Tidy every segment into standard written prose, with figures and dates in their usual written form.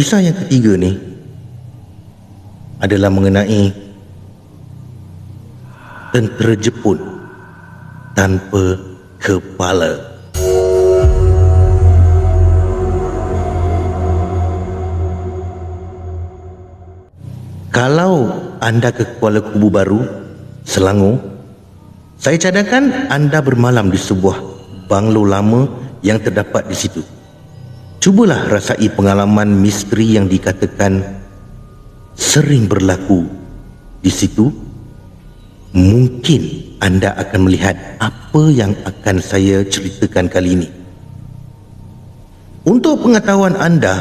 Kisah yang ketiga ni adalah mengenai tentera Jepun tanpa kepala. Kalau anda ke Kuala Kubu Baru, Selangor, saya cadangkan anda bermalam di sebuah banglo lama yang terdapat di situ. Cubalah rasai pengalaman misteri yang dikatakan sering berlaku di situ. Mungkin anda akan melihat apa yang akan saya ceritakan kali ini. Untuk pengetahuan anda,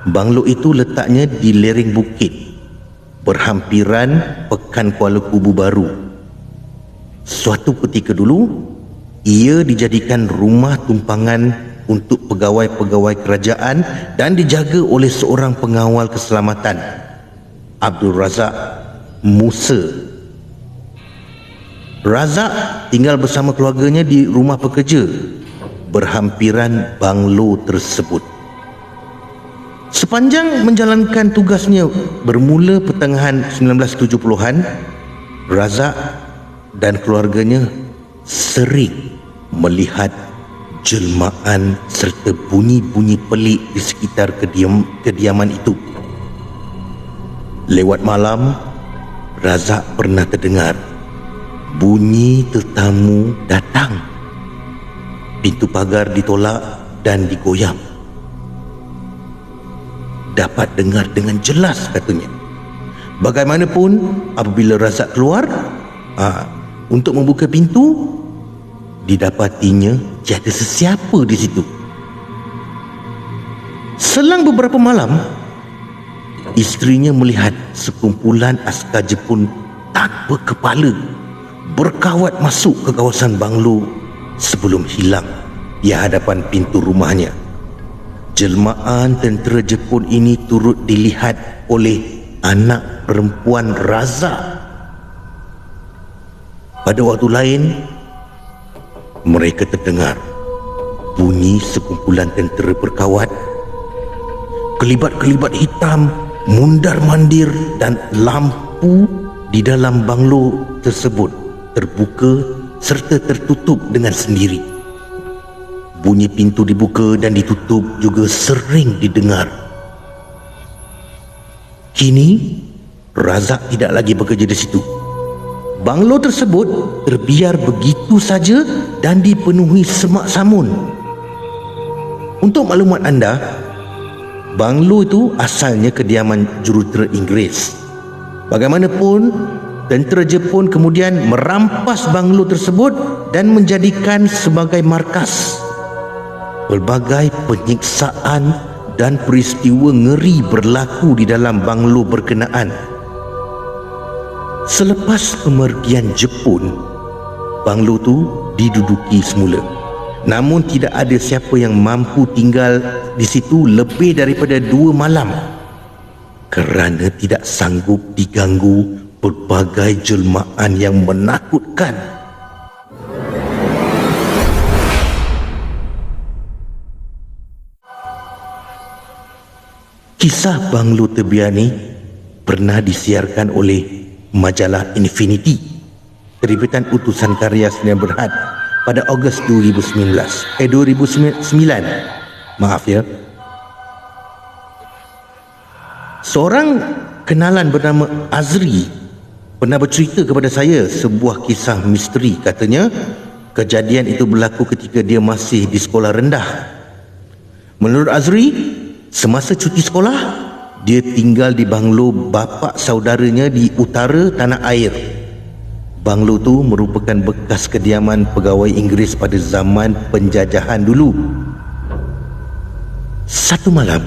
banglo itu letaknya di lereng bukit berhampiran Pekan Kuala Kubu Baru. Suatu ketika dulu, ia dijadikan rumah tumpangan untuk pegawai-pegawai kerajaan dan dijaga oleh seorang pengawal keselamatan, Abdul Razak Musa. Razak tinggal bersama keluarganya di rumah pekerja berhampiran banglo tersebut. Sepanjang menjalankan tugasnya bermula pertengahan 1970-an, Razak dan keluarganya sering melihat jelmaan serta bunyi-bunyi pelik di sekitar kediaman itu. Lewat malam, Razak pernah terdengar bunyi tetamu datang. Pintu pagar ditolak dan digoyang. Dapat dengar dengan jelas, katanya. Bagaimanapun, apabila Razak keluar untuk membuka pintu, didapatinya tiada sesiapa di situ. Selang beberapa malam, isterinya melihat sekumpulan askar Jepun tanpa kepala berkawat masuk ke kawasan banglo sebelum hilang di hadapan pintu rumahnya. Jelmaan tentera Jepun ini turut dilihat oleh anak perempuan Razak. Pada waktu lain, mereka terdengar bunyi sekumpulan tentera berkawat, kelibat-kelibat hitam mundar-mandir dan lampu di dalam banglo tersebut terbuka serta tertutup dengan sendiri. Bunyi pintu dibuka dan ditutup juga sering didengar. Kini, Razak tidak lagi bekerja di situ. Banglo tersebut terbiar begitu saja dan dipenuhi semak samun. Untuk maklumat anda, banglo itu asalnya kediaman jurutera Inggeris. Bagaimanapun, tentera Jepun kemudian merampas banglo tersebut dan menjadikan sebagai markas. Pelbagai penyiksaan dan peristiwa ngeri berlaku di dalam banglo berkenaan. Selepas pemergian Jepun, banglo itu diduduki semula. Namun tidak ada siapa yang mampu tinggal di situ lebih daripada 2 malam kerana tidak sanggup diganggu pelbagai jelmaan yang menakutkan. Kisah banglo terbiar ni pernah disiarkan oleh majalah Infinity, terbitan utusan karya Sdn Bhd pada Ogos 2009. Maaf ya. Seorang kenalan bernama Azri pernah bercerita kepada saya sebuah kisah misteri. Katanya kejadian itu berlaku ketika dia masih di sekolah rendah. Menurut Azri, semasa cuti sekolah, dia tinggal di banglo bapa saudaranya di utara tanah air. Banglo tu merupakan bekas kediaman pegawai Inggeris pada zaman penjajahan dulu. Satu malam,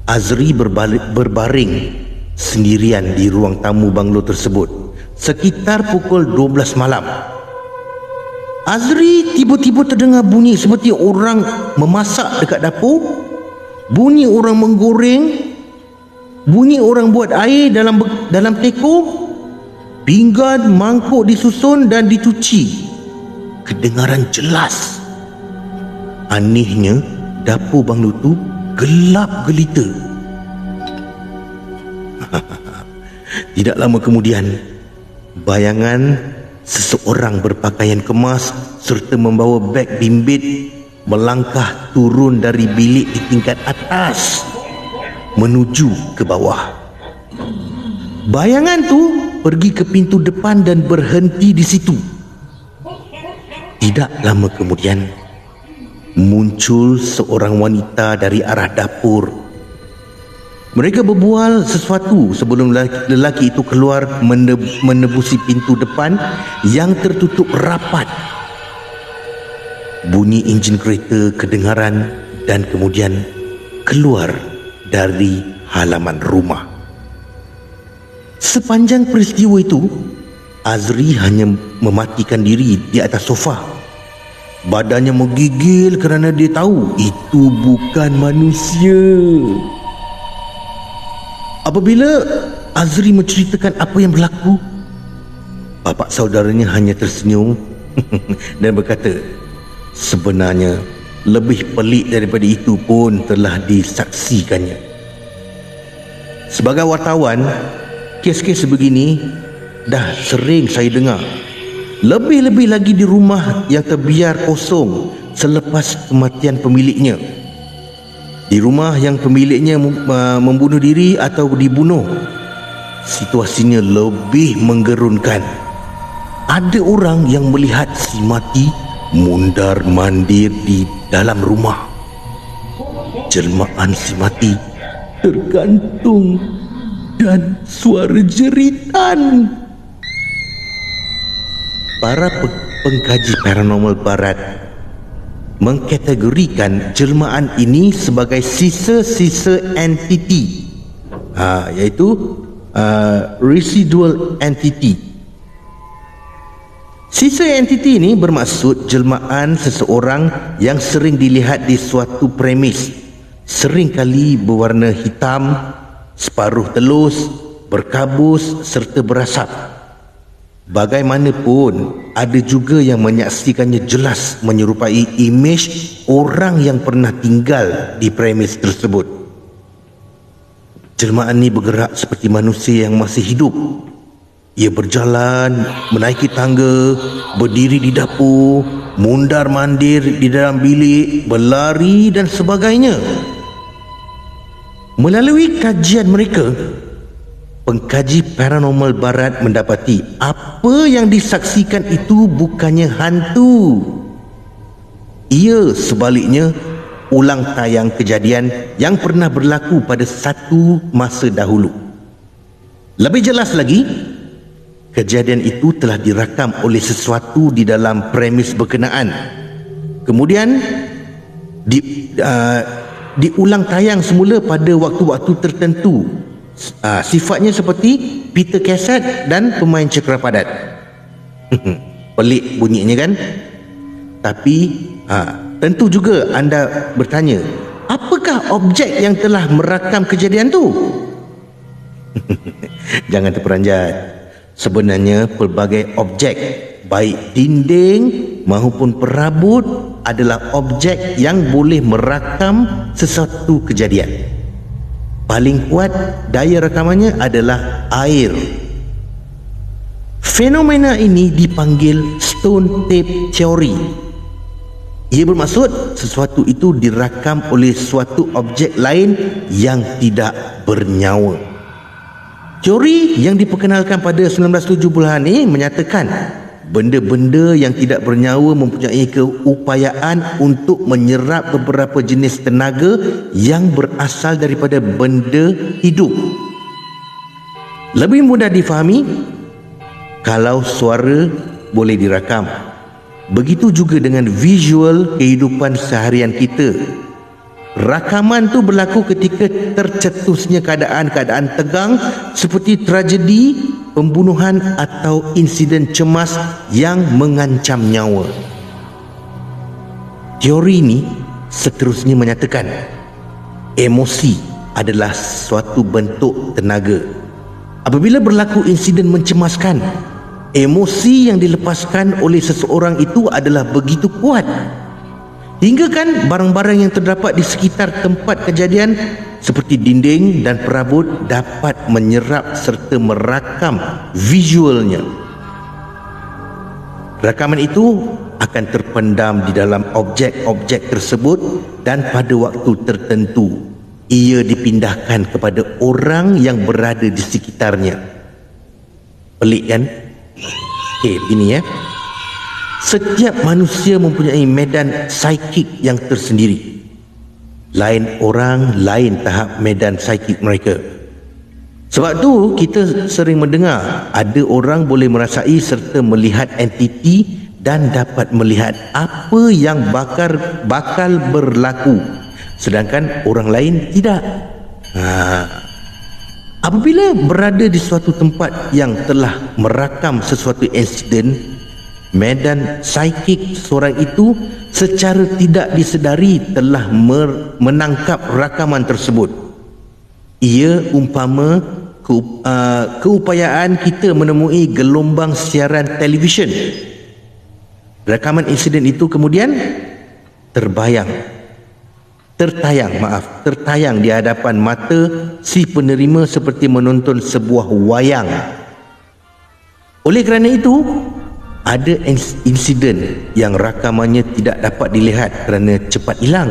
Azri berbaring sendirian di ruang tamu banglo tersebut sekitar pukul 12 malam. Azri tiba-tiba terdengar bunyi seperti orang memasak dekat dapur, bunyi orang menggoreng, bunyi orang buat air dalam teko, pinggan, mangkuk disusun dan dicuci. Kedengaran jelas. Anehnya, dapur banglo tu gelap gelita. Tidak lama kemudian, bayangan seseorang berpakaian kemas serta membawa beg bimbit melangkah turun dari bilik di tingkat atas menuju ke bawah. Bayangan tu pergi ke pintu depan dan berhenti di situ. Tidak lama kemudian, muncul seorang wanita dari arah dapur. Mereka berbual sesuatu sebelum lelaki itu keluar menebusi pintu depan yang tertutup rapat. Bunyi enjin kereta kedengaran dan kemudian keluar dari halaman rumah. Sepanjang peristiwa itu, Azri hanya mematikan diri di atas sofa. Badannya menggigil kerana dia tahu itu bukan manusia. Apabila Azri menceritakan apa yang berlaku, bapa saudaranya hanya tersenyum dan berkata, sebenarnya lebih pelik daripada itu pun telah disaksikannya. Sebagai wartawan, kes-kes sebegini dah sering saya dengar. Lebih-lebih lagi di rumah yang terbiar kosong selepas kematian pemiliknya. Di rumah yang pemiliknya membunuh diri atau dibunuh, situasinya lebih menggerunkan. Ada orang yang melihat si mati mundar-mandir di dalam rumah. Jelmaan si mati tergantung dan suara jeritan. Para pengkaji paranormal barat mengkategorikan jelmaan ini sebagai sisa-sisa entiti, iaitu residual entity. Sisa entiti ini bermaksud jelmaan seseorang yang sering dilihat di suatu premis, seringkali berwarna hitam, separuh telus, berkabus serta berasap. Bagaimanapun, ada juga yang menyaksikannya jelas menyerupai imej orang yang pernah tinggal di premis tersebut. Jelmaan ini bergerak seperti manusia yang masih hidup. Ia berjalan, menaiki tangga, berdiri di dapur, mundar-mandir di dalam bilik, berlari dan sebagainya. Melalui kajian mereka, pengkaji paranormal barat mendapati apa yang disaksikan itu bukannya hantu. Ia sebaliknya ulang tayang kejadian yang pernah berlaku pada satu masa dahulu. Lebih jelas lagi, kejadian itu telah dirakam oleh sesuatu di dalam premis berkenaan. Kemudian diulang tayang semula pada waktu-waktu tertentu. Sifatnya seperti Peter Kaset dan pemain cekera padat. Pelik bunyinya kan? Tapi tentu juga anda bertanya, apakah objek yang telah merakam kejadian tu? Jangan terperanjat. Sebenarnya pelbagai objek, baik dinding maupun perabot, adalah objek yang boleh merakam sesuatu kejadian. Paling kuat daya rakamannya adalah air. Fenomena ini dipanggil stone tape theory. Ia bermaksud sesuatu itu dirakam oleh suatu objek lain yang tidak bernyawa. Teori yang diperkenalkan pada 1970-an ini menyatakan benda-benda yang tidak bernyawa mempunyai keupayaan untuk menyerap beberapa jenis tenaga yang berasal daripada benda hidup. Lebih mudah difahami kalau suara boleh dirakam. Begitu juga dengan visual kehidupan seharian kita. Rakaman tu berlaku ketika tercetusnya keadaan-keadaan tegang seperti tragedi, pembunuhan atau insiden cemas yang mengancam nyawa. Teori ini seterusnya menyatakan emosi adalah suatu bentuk tenaga. Apabila berlaku insiden mencemaskan, emosi yang dilepaskan oleh seseorang itu adalah begitu kuat. Hingga kan barang-barang yang terdapat di sekitar tempat kejadian seperti dinding dan perabot dapat menyerap serta merakam visualnya. Rakaman itu akan terpendam di dalam objek-objek tersebut dan pada waktu tertentu ia dipindahkan kepada orang yang berada di sekitarnya. Pelik kan? Okey, begini ya. Setiap manusia mempunyai medan psikik yang tersendiri. Lain orang, lain tahap medan psikik mereka. Sebab tu kita sering mendengar ada orang boleh merasai serta melihat entiti dan dapat melihat apa yang bakal berlaku, sedangkan orang lain tidak. Apabila berada di suatu tempat yang telah merakam sesuatu insiden, medan psikik seorang itu secara tidak disedari telah menangkap rakaman tersebut. Ia umpama keupayaan kita menemui gelombang siaran televisyen. Rakaman insiden itu kemudian tertayang di hadapan mata si penerima seperti menonton sebuah wayang. Oleh kerana itu, ada insiden yang rakamannya tidak dapat dilihat kerana cepat hilang,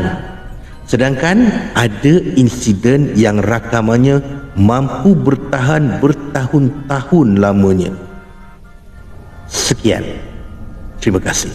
sedangkan ada insiden yang rakamannya mampu bertahan bertahun-tahun lamanya. Sekian. Terima kasih.